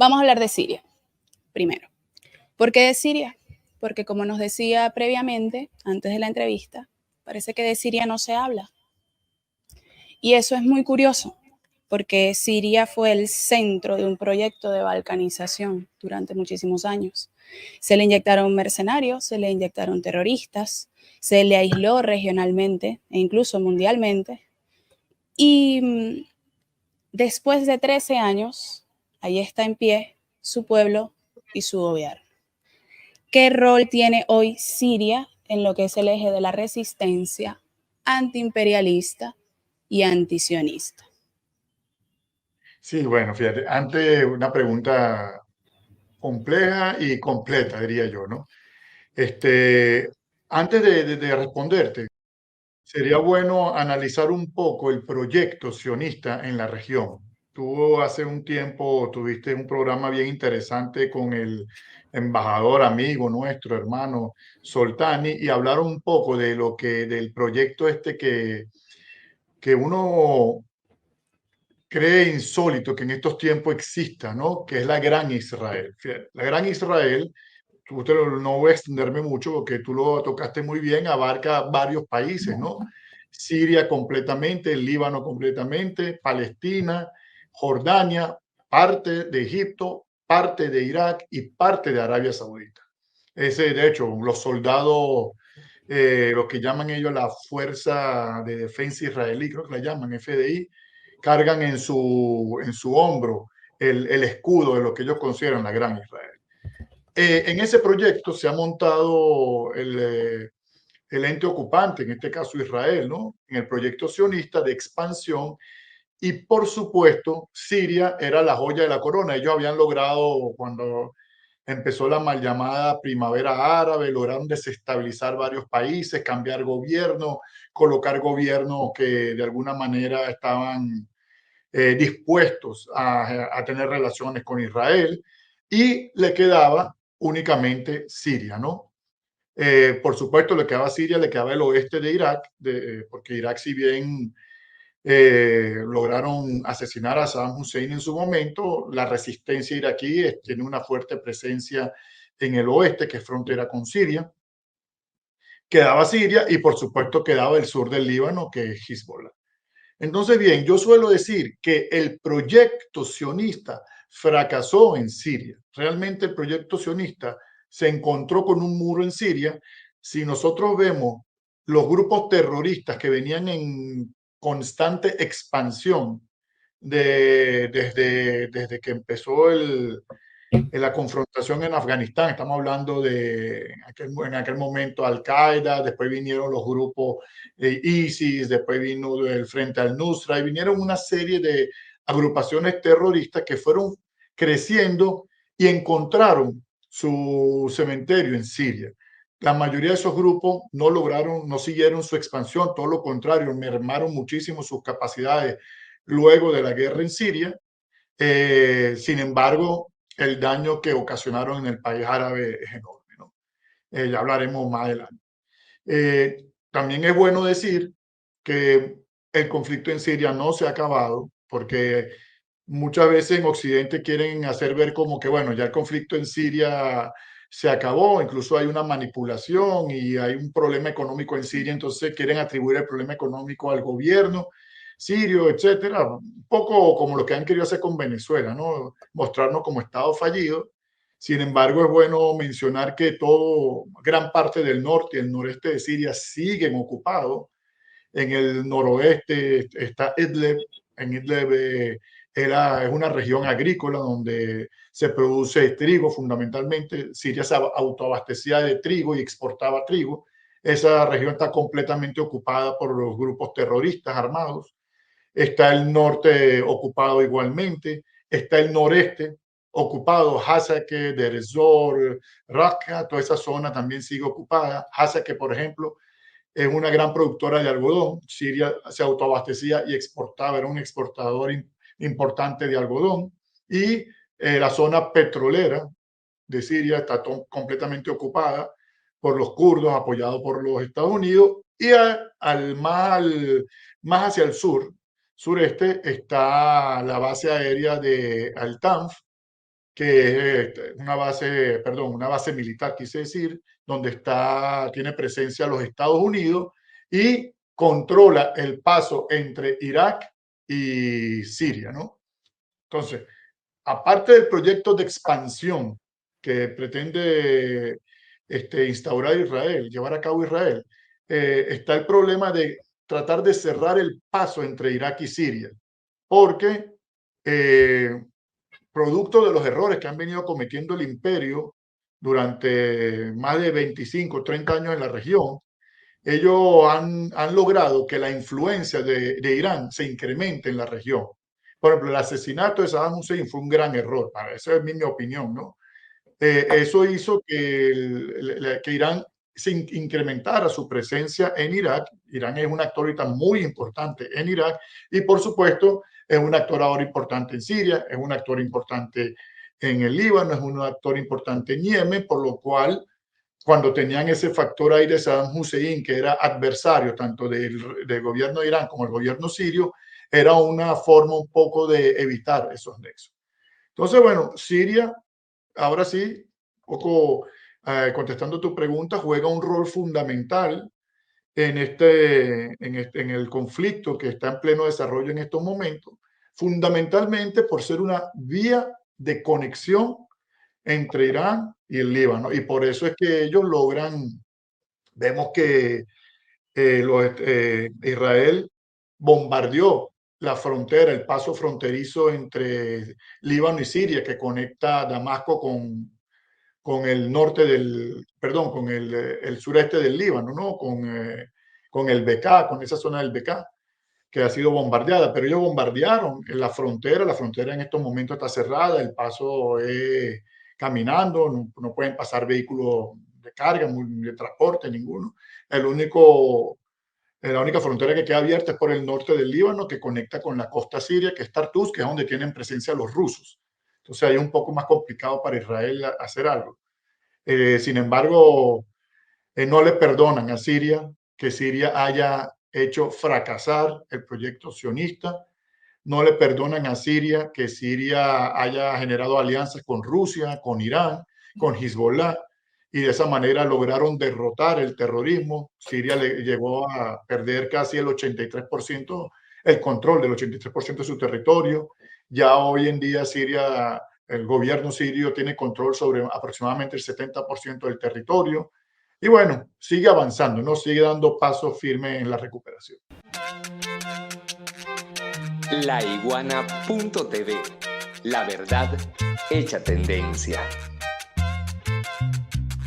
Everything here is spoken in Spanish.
Vamos a hablar de Siria primero. ¿Por qué de Siria? Porque como nos decía previamente, antes de la entrevista, parece que de Siria no se habla. Y eso es muy curioso, porque Siria fue el centro de un proyecto de balcanización durante muchísimos años. Se le inyectaron mercenarios, se le inyectaron terroristas, se le aisló regionalmente e incluso mundialmente. Y después de 13 años, ahí está en pie su pueblo y su gobierno. ¿Qué rol tiene hoy Siria en lo que es el eje de la resistencia antiimperialista y antisionista? Sí, bueno, fíjate, antes una pregunta compleja y completa, diría yo, ¿no? Este, antes de responderte, sería bueno analizar un poco el proyecto sionista en la región. Tú hace un tiempo tuviste un programa bien interesante con el embajador amigo nuestro, hermano Soltani, y hablaron un poco de lo que, del proyecto este que uno cree insólito que en estos tiempos exista, ¿no? Que es la Gran Israel. Fíjate, la Gran Israel, no voy a extenderme mucho porque tú lo tocaste muy bien, abarca varios países, ¿no? Siria completamente, el Líbano completamente, Palestina, Jordania, parte de Egipto, parte de Irak y parte de Arabia Saudita. Ese, de hecho, los soldados, lo que llaman ellos la Fuerza de Defensa Israelí, creo que la llaman FDI, cargan en su hombro el escudo de lo que ellos consideran la Gran Israel. En ese proyecto se ha montado el ente ocupante, en este caso Israel, ¿no? En el proyecto sionista de expansión y por supuesto Siria era la joya de la corona. Ellos habían logrado, cuando empezó la mal llamada primavera árabe, lograron desestabilizar varios países, cambiar gobierno, colocar gobiernos que de alguna manera estaban dispuestos a tener relaciones con Israel y le quedaba únicamente Siria, ¿no? Por supuesto, le quedaba Siria, le quedaba el oeste de Irak, porque Irak, si bien lograron asesinar a Saddam Hussein en su momento, la resistencia iraquí tiene una fuerte presencia en el oeste, que es frontera con Siria. Quedaba Siria y, por supuesto, quedaba el sur del Líbano, que es Hezbollah. Entonces, bien, yo suelo decir que el proyecto sionista fracasó en Siria. Realmente el proyecto sionista se encontró con un muro en Siria. Si nosotros vemos los grupos terroristas que venían en constante expansión desde que empezó en la confrontación en Afganistán, estamos hablando de en aquel momento Al-Qaeda, después vinieron los grupos ISIS, después vino el Frente al-Nusra, y vinieron una serie de agrupaciones terroristas que fueron creciendo y encontraron su cementerio en Siria. La mayoría de esos grupos no lograron, no siguieron su expansión, todo lo contrario, mermaron muchísimo sus capacidades luego de la guerra en Siria. Sin embargo, el daño que ocasionaron en el país árabe es enorme, ¿no? Ya hablaremos más adelante. También es bueno decir que el conflicto en Siria no se ha acabado, porque muchas veces en Occidente quieren hacer ver como que, bueno, ya el conflicto en Siria se acabó, incluso hay una manipulación y hay un problema económico en Siria, entonces quieren atribuir el problema económico al gobierno sirio, etcétera, un poco como lo que han querido hacer con Venezuela, ¿no? Mostrarnos como Estado fallido. Sin embargo, es bueno mencionar que gran parte del norte y el noreste de Siria siguen ocupados. En el noroeste está Idlib. En Idlib es una región agrícola donde se produce trigo fundamentalmente. Siria se autoabastecía de trigo y exportaba trigo. Esa región está completamente ocupada por los grupos terroristas armados. Está el norte ocupado igualmente. Está el noreste ocupado, Hasake, Deir ez-Zor, Raqqa, toda esa zona también sigue ocupada. Hasake, por ejemplo, es una gran productora de algodón. Siria se autoabastecía y exportaba, era un exportador importante de algodón. Y la zona petrolera de Siria está completamente ocupada por los kurdos, apoyado por los Estados Unidos. Y más hacia el sureste, está la base aérea de Al-Tanf, que es una base militar, quise decir, donde tiene presencia los Estados Unidos y controla el paso entre Irak y Siria, ¿no? Entonces, aparte del proyecto de expansión que pretende instaurar Israel, llevar a cabo Israel, está el problema de tratar de cerrar el paso entre Irak y Siria, porque producto de los errores que han venido cometiendo el imperio durante más de 25 o 30 años en la región, ellos han logrado que la influencia de Irán se incremente en la región. Por ejemplo, el asesinato de Saddam Hussein fue un gran error, esa es mi opinión, ¿no? Eso hizo que Irán se incrementara su presencia en Irak. Irán es un actor ahorita muy importante en Irak y, por supuesto, es un actor ahora importante en Siria, es un actor importante en el Líbano, es un actor importante en Yemen, por lo cual, cuando tenían ese factor ahí de Saddam Hussein, que era adversario tanto del gobierno de Irán como el gobierno sirio, era una forma un poco de evitar esos nexos. Entonces, bueno, Siria, ahora sí, un poco contestando tu pregunta, juega un rol fundamental en el conflicto que está en pleno desarrollo en estos momentos, fundamentalmente por ser una vía de conexión entre Irán y el Líbano. Y por eso es que ellos vemos que Israel bombardeó la frontera, el paso fronterizo entre Líbano y Siria, que conecta Damasco con el norte perdón, con el sureste del Líbano, ¿no? Con el Bekaa, con esa zona del Bekaa, que ha sido bombardeada, pero ellos bombardearon en la frontera en estos momentos está cerrada, el paso es caminando, no pueden pasar vehículos de carga, de transporte, ninguno. La única frontera que queda abierta es por el norte del Líbano, que conecta con la costa siria, que es Tartus, que es donde tienen presencia los rusos. Entonces ahí es un poco más complicado para Israel hacer algo. Sin embargo, no le perdonan a Siria que Siria haya hecho fracasar el proyecto sionista. No le perdonan a Siria que Siria haya generado alianzas con Rusia, con Irán, con Hezbollah, y de esa manera lograron derrotar el terrorismo. Siria llegó a perder casi el 83%, el control del 83% de su territorio. Ya hoy en día Siria, el gobierno sirio tiene control sobre aproximadamente el 70% del territorio. Y bueno, sigue avanzando, ¿no? Sigue dando pasos firmes en la recuperación. Laiguana.tv. La verdad hecha tendencia.